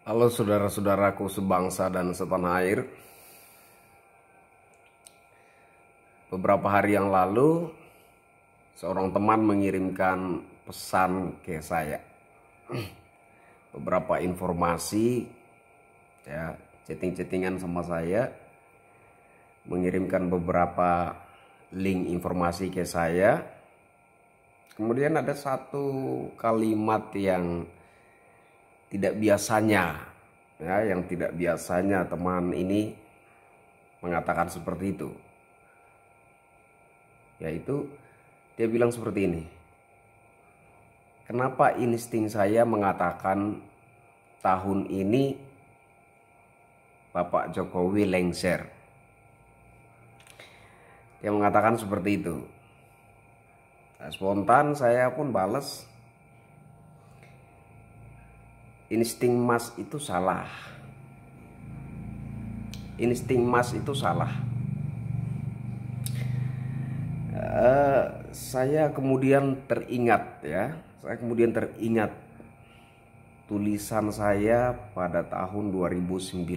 Halo saudara-saudaraku sebangsa dan setanah air. Beberapa hari yang lalu seorang teman mengirimkan pesan ke saya. Beberapa informasi, ya, chatting-chattingan sama saya, mengirimkan beberapa link informasi ke saya. Kemudian ada satu kalimat yang tidak biasanya, ya, yang tidak biasanya teman ini mengatakan seperti itu. Yaitu dia bilang seperti ini. Kenapa insting saya mengatakan tahun ini Bapak Jokowi lengser? Dia mengatakan seperti itu. Nah, spontan saya pun balas, insting Mas itu salah. Insting Mas itu salah. Saya kemudian teringat, tulisan saya pada tahun 2019.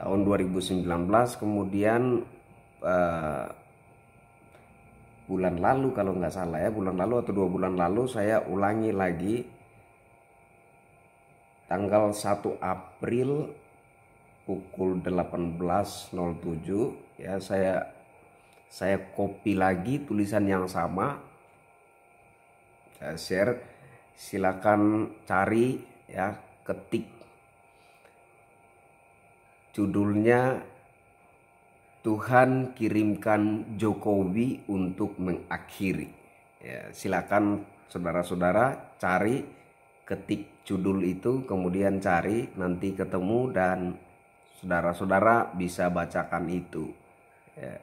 Tahun 2019 kemudian bulan lalu kalau nggak salah ya, bulan lalu atau 2 bulan lalu saya ulangi lagi tanggal 1 April pukul 18.07 ya, saya copy lagi tulisan yang sama, saya share. Silakan cari ya, ketik judulnya Tuhan kirimkan Jokowi untuk mengakhiri. Ya, silakan saudara-saudara cari, ketik judul itu, kemudian cari, nanti ketemu dan saudara-saudara bisa bacakan itu. Ya.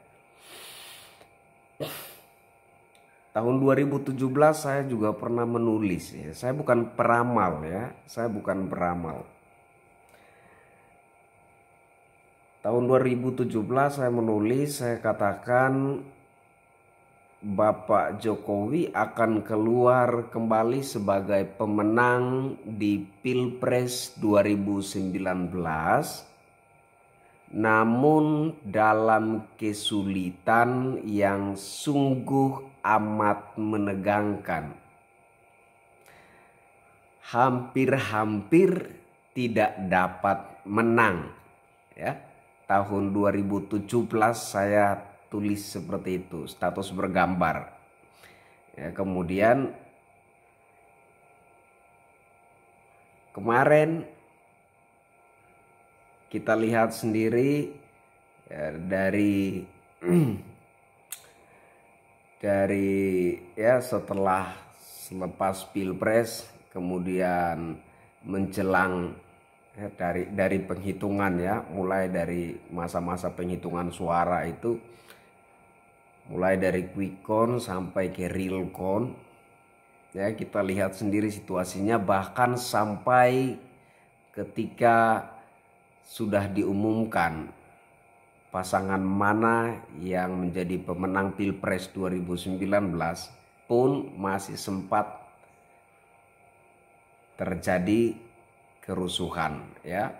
Tahun 2017 saya juga pernah menulis ya. Saya bukan peramal ya, saya bukan peramal. Tahun 2017 saya menulis, saya katakan Bapak Jokowi akan keluar kembali sebagai pemenang di Pilpres 2019, namun dalam kesulitan yang sungguh amat menegangkan. Hampir-hampir tidak dapat menang. Ya, tahun 2017 saya tulis seperti itu, status bergambar. Ya, kemudian kemarin kita lihat sendiri ya, dari ya selepas Pilpres kemudian menjelang ya, dari penghitungan ya, mulai dari masa-masa penghitungan suara itu, mulai dari quick count sampai ke real count ya, kita lihat sendiri situasinya, bahkan sampai ketika sudah diumumkan pasangan mana yang menjadi pemenang Pilpres 2019 pun masih sempat terjadi kerusuhan ya.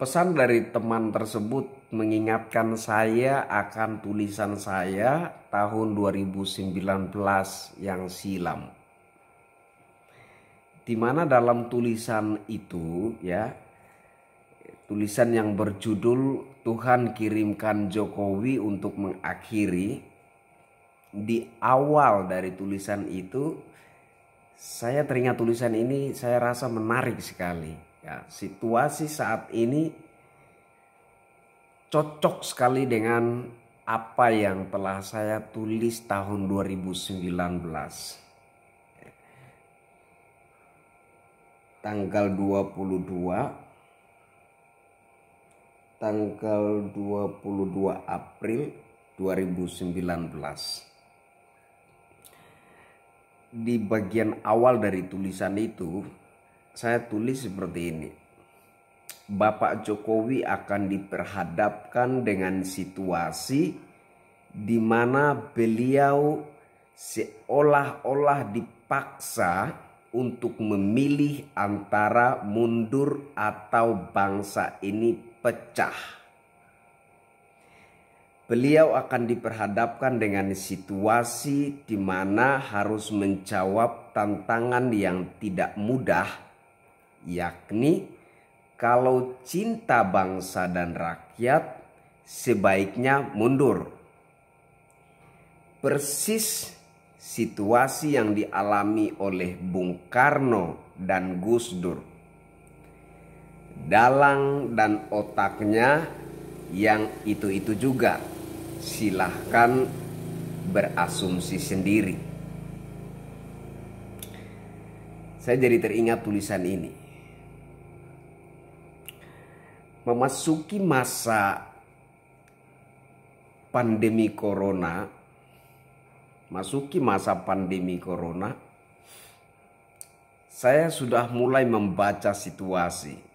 Pesan dari teman tersebut mengingatkan saya akan tulisan saya tahun 2019 yang silam, di mana dalam tulisan itu ya, tulisan yang berjudul Tuhan kirimkan Jokowi untuk mengakhiri, di awal dari tulisan itu saya teringat tulisan ini, saya rasa menarik sekali ya. Situasi saat ini cocok sekali dengan apa yang telah saya tulis tahun 2019. Tanggal 22 April 2019. Di bagian awal dari tulisan itu saya tulis seperti ini. Bapak Jokowi akan diperhadapkan dengan situasi di mana beliau seolah-olah dipaksa untuk memilih antara mundur atau bangsa ini pecah. Beliau akan diperhadapkan dengan situasi di mana harus menjawab tantangan yang tidak mudah, yakni kalau cinta bangsa dan rakyat sebaiknya mundur. Persis situasi yang dialami oleh Bung Karno dan Gus Dur. Dalang dan otaknya yang itu-itu juga. Silahkan berasumsi sendiri. Saya jadi teringat tulisan ini. Memasuki masa pandemi corona, saya sudah mulai membaca situasi.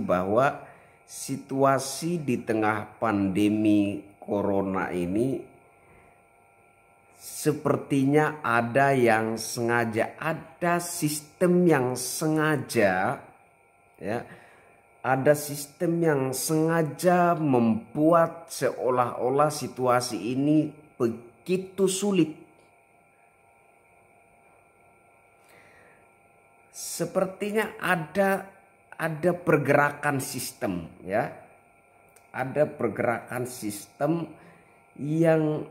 Bahwa situasi di tengah pandemi corona ini sepertinya ada sistem yang sengaja ya. Ada sistem yang sengaja membuat seolah-olah situasi ini begitu sulit. Sepertinya ada pergerakan sistem ya. Ada pergerakan sistem yang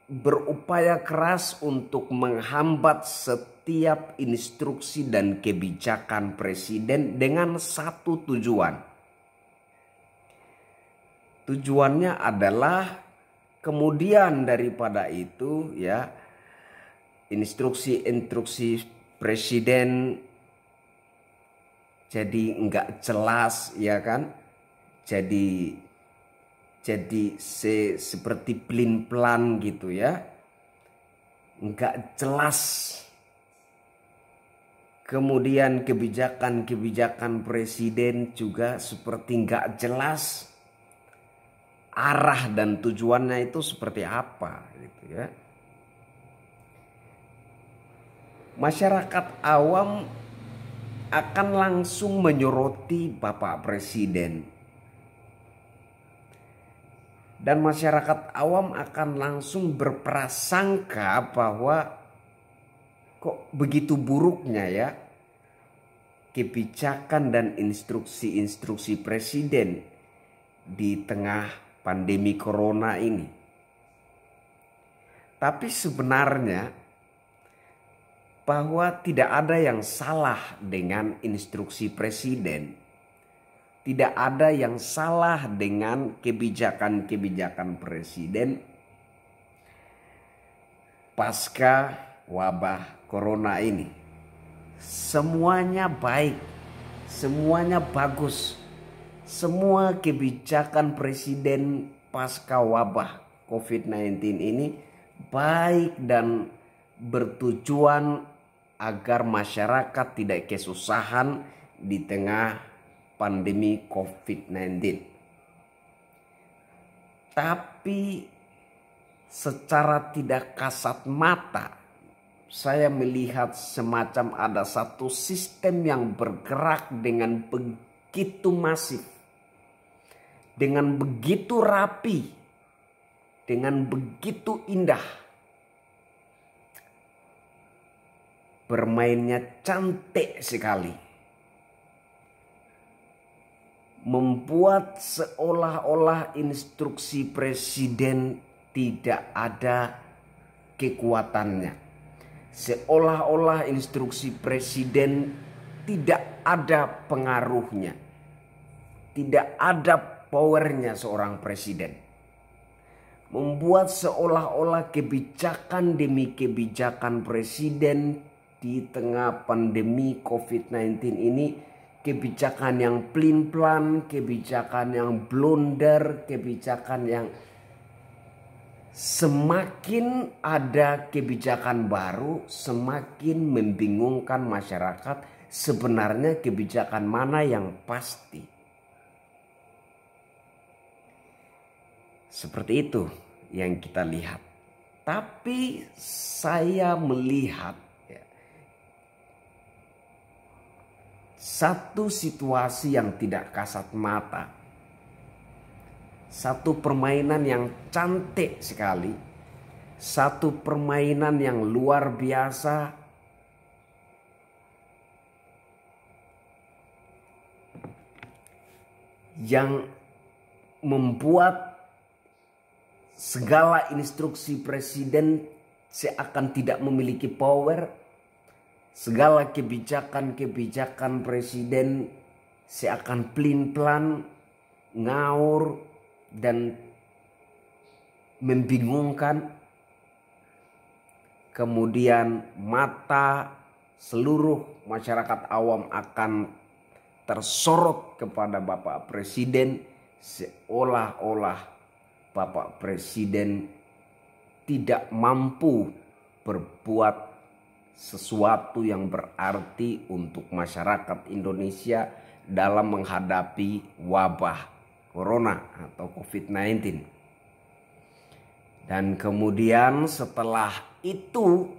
berupaya keras untuk menghambat setiap instruksi dan kebijakan presiden dengan satu tujuan. Tujuannya adalah kemudian daripada itu ya, instruksi presiden jadi enggak jelas ya kan, jadi seperti pelin-pelan gitu ya, enggak jelas. Kemudian kebijakan presiden juga seperti enggak jelas arah dan tujuannya itu seperti apa gitu ya. Masyarakat awam akan langsung menyoroti Bapak Presiden. Dan masyarakat awam akan langsung berprasangka bahwa kok begitu buruknya ya kebijakan dan instruksi presiden di tengah pandemi corona ini. Tapi sebenarnya bahwa tidak ada yang salah dengan instruksi presiden. Tidak ada yang salah dengan kebijakan presiden pasca wabah corona ini. Semuanya baik, semuanya bagus. Semua kebijakan presiden pasca wabah COVID-19 ini baik dan bertujuan agar masyarakat tidak kesusahan di tengah pandemi COVID-19. Tapi secara tidak kasat mata saya melihat semacam ada satu sistem yang bergerak dengan begitu masif, dengan begitu rapi, dengan begitu indah. Bermainnya cantik sekali. Membuat seolah-olah instruksi presiden tidak ada kekuatannya. Seolah-olah instruksi presiden tidak ada pengaruhnya. Tidak ada powernya seorang presiden. Membuat seolah-olah kebijakan demi kebijakan presiden di tengah pandemi COVID-19 ini kebijakan yang pelin-pelan, kebijakan yang blunder, kebijakan yang semakin ada kebijakan baru semakin membingungkan masyarakat. Sebenarnya kebijakan mana yang pasti? Seperti itu yang kita lihat. Tapi saya melihat ya, satu situasi yang tidak kasat mata. Satu permainan yang cantik sekali. Satu permainan yang luar biasa. Yang membuat segala instruksi presiden seakan tidak memiliki power. Segala kebijakan-kebijakan presiden seakan pelin-pelan, ngawur, dan membingungkan. Kemudian mata seluruh masyarakat awam akan tersorot kepada Bapak Presiden, seolah-olah Bapak Presiden tidak mampu berbuat sesuatu yang berarti untuk masyarakat Indonesia dalam menghadapi wabah corona atau COVID-19. Dan kemudian setelah itu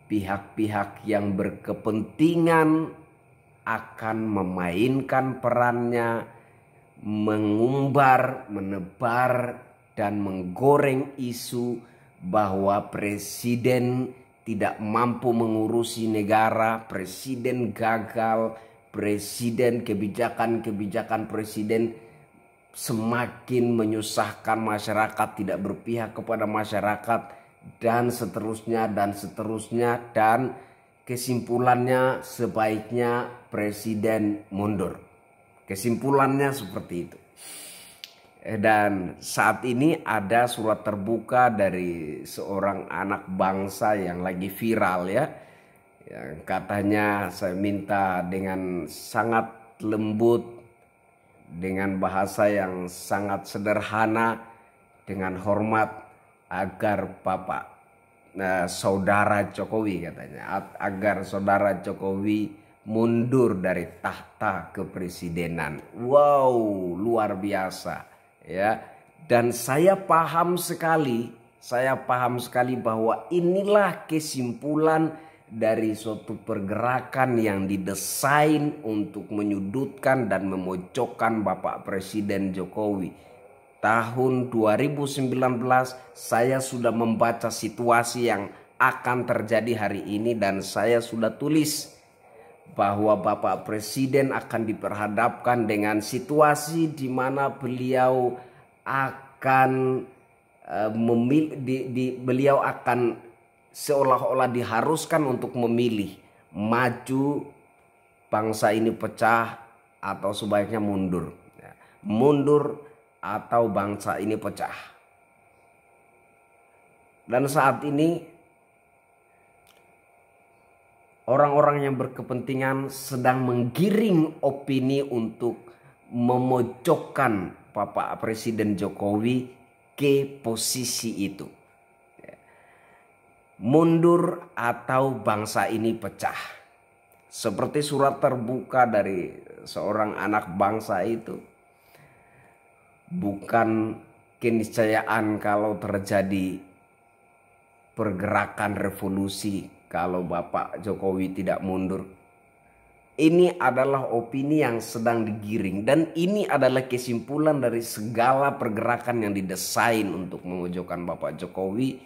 pihak-pihak yang berkepentingan akan memainkan perannya, mengumbar, menebar, dan menggoreng isu bahwa presiden tidak mampu mengurusi negara, presiden gagal, presiden kebijakan-kebijakan presiden semakin menyusahkan masyarakat, tidak berpihak kepada masyarakat, dan seterusnya, dan kesimpulannya sebaiknya presiden mundur. Kesimpulannya seperti itu. Dan saat ini ada surat terbuka dari seorang anak bangsa yang lagi viral ya. Yang katanya saya minta dengan sangat lembut, dengan bahasa yang sangat sederhana, dengan hormat agar saudara Jokowi katanya, agar saudara Jokowi mundur dari tahta kepresidenan. Wow, luar biasa. Ya, dan saya paham sekali bahwa inilah kesimpulan dari suatu pergerakan yang didesain untuk menyudutkan dan memojokkan Bapak Presiden Jokowi. Tahun 2019 saya sudah membaca situasi yang akan terjadi hari ini, dan saya sudah tulis bahwa Bapak Presiden akan diperhadapkan dengan situasi di mana beliau akan beliau akan seolah-olah diharuskan untuk memilih maju, bangsa ini pecah, atau sebaiknya mundur. Mundur atau bangsa ini pecah. Dan saat ini orang-orang yang berkepentingan sedang menggiring opini untuk memojokkan Bapak Presiden Jokowi ke posisi itu. Mundur atau bangsa ini pecah. Seperti surat terbuka dari seorang anak bangsa itu. Bukan keniscayaan kalau terjadi pergerakan revolusi kalau Bapak Jokowi tidak mundur. Ini adalah opini yang sedang digiring, dan ini adalah kesimpulan dari segala pergerakan yang didesain untuk memojokkan Bapak Jokowi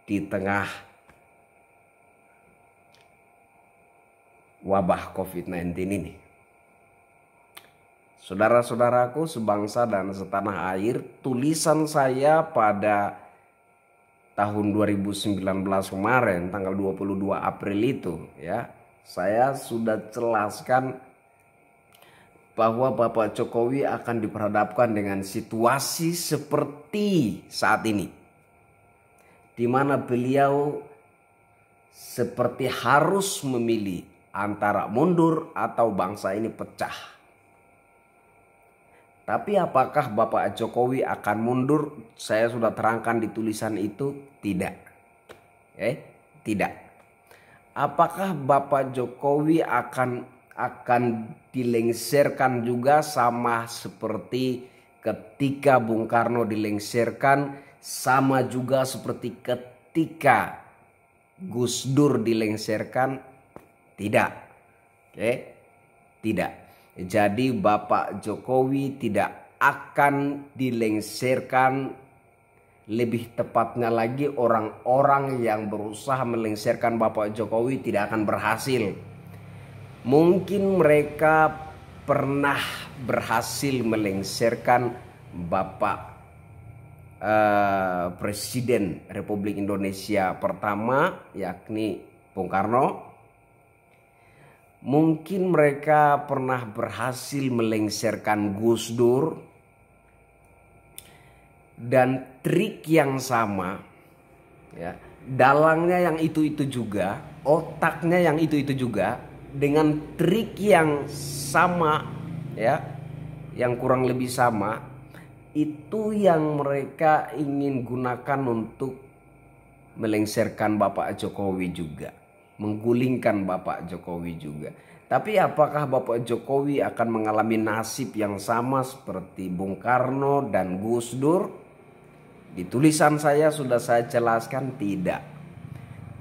di tengah wabah COVID-19 ini. Saudara-saudaraku sebangsa dan setanah air, tulisan saya pada tahun 2019 kemarin, tanggal 22 April itu ya, saya sudah jelaskan bahwa Bapak Jokowi akan diperhadapkan dengan situasi seperti saat ini, di mana beliau seperti harus memilih antara mundur atau bangsa ini pecah. Tapi apakah Bapak Jokowi akan mundur? Saya sudah terangkan di tulisan itu, tidak. Tidak. Apakah Bapak Jokowi akan dilengsarkan juga sama seperti ketika Bung Karno dilengsarkan sama juga seperti ketika Gus Dur dilengsarkan? Tidak. Oke? Tidak. Jadi Bapak Jokowi tidak akan dilengsarkan. Lebih tepatnya lagi orang-orang yang berusaha melengsarkan Bapak Jokowi tidak akan berhasil. Mungkin mereka pernah berhasil melengsarkan Bapak Presiden Republik Indonesia pertama, yakni Bung Karno. Mungkin mereka pernah berhasil melengsarkan Gus Dur. Dan trik yang sama, ya, dalangnya yang itu-itu juga, otaknya yang itu-itu juga, dengan trik yang sama, ya, yang kurang lebih sama, itu yang mereka ingin gunakan untuk melengsarkan Bapak Jokowi juga, menggulingkan Bapak Jokowi juga. Tapi apakah Bapak Jokowi akan mengalami nasib yang sama seperti Bung Karno dan Gus Dur? Di tulisan saya sudah saya jelaskan, tidak.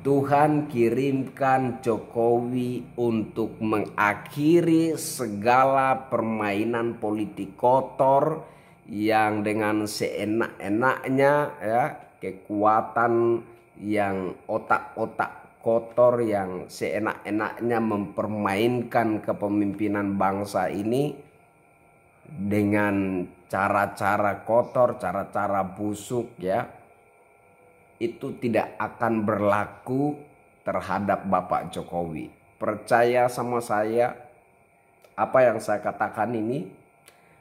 Tuhan kirimkan Jokowi untuk mengakhiri segala permainan politik kotor yang dengan seenak-enaknya, ya, kekuatan yang otak-otak kotor yang seenak-enaknya mempermainkan kepemimpinan bangsa ini dengan cara-cara kotor, cara-cara busuk, ya, itu tidak akan berlaku terhadap Bapak Jokowi. Percaya sama saya, apa yang saya katakan ini,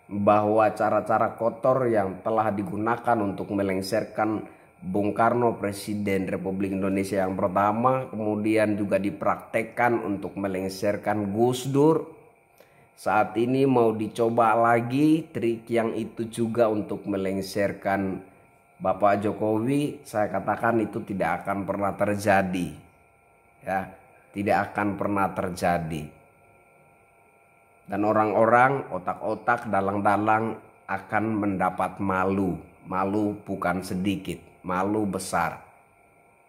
bahwa cara-cara kotor yang telah digunakan untuk melengsarkan Bung Karno, Presiden Republik Indonesia yang pertama, kemudian juga dipraktekkan untuk melengsarkan Gus Dur, saat ini mau dicoba lagi trik yang itu juga untuk melengsarkan Bapak Jokowi. Saya katakan itu tidak akan pernah terjadi, ya, tidak akan pernah terjadi. Dan orang-orang otak-otak dalang-dalang akan mendapat malu bukan sedikit, malu besar.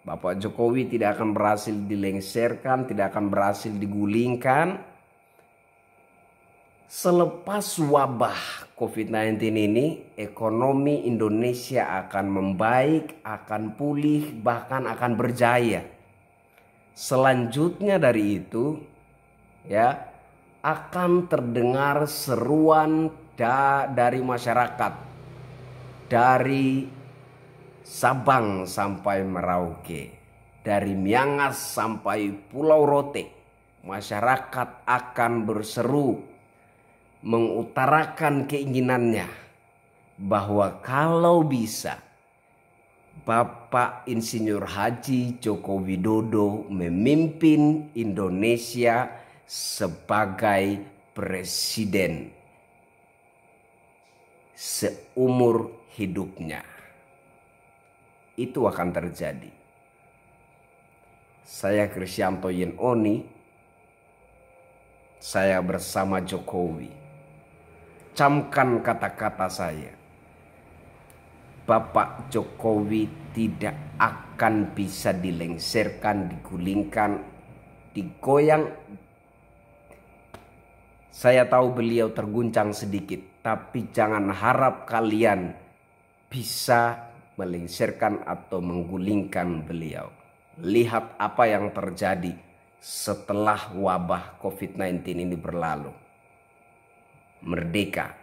Bapak Jokowi tidak akan berhasil dilengsarkan, tidak akan berhasil digulingkan. Selepas wabah COVID-19 ini, ekonomi Indonesia akan membaik, akan pulih, bahkan akan berjaya. Selanjutnya dari itu, ya, akan terdengar seruan dari masyarakat, dari Sabang sampai Merauke, dari Miangas sampai Pulau Rote. Masyarakat akan berseru, mengutarakan keinginannya bahwa kalau bisa Bapak Insinyur Haji Joko Widodo memimpin Indonesia sebagai presiden seumur hidupnya. Itu akan terjadi. Saya Krisyanto Yenoni, saya bersama Jokowi. Camkan kata-kata saya. Bapak Jokowi tidak akan bisa dilengsarkan, digulingkan, digoyang. Saya tahu beliau terguncang sedikit, tapi jangan harap kalian bisa melengsarkan atau menggulingkan beliau. Lihat apa yang terjadi setelah wabah COVID-19 ini berlalu. Merdeka!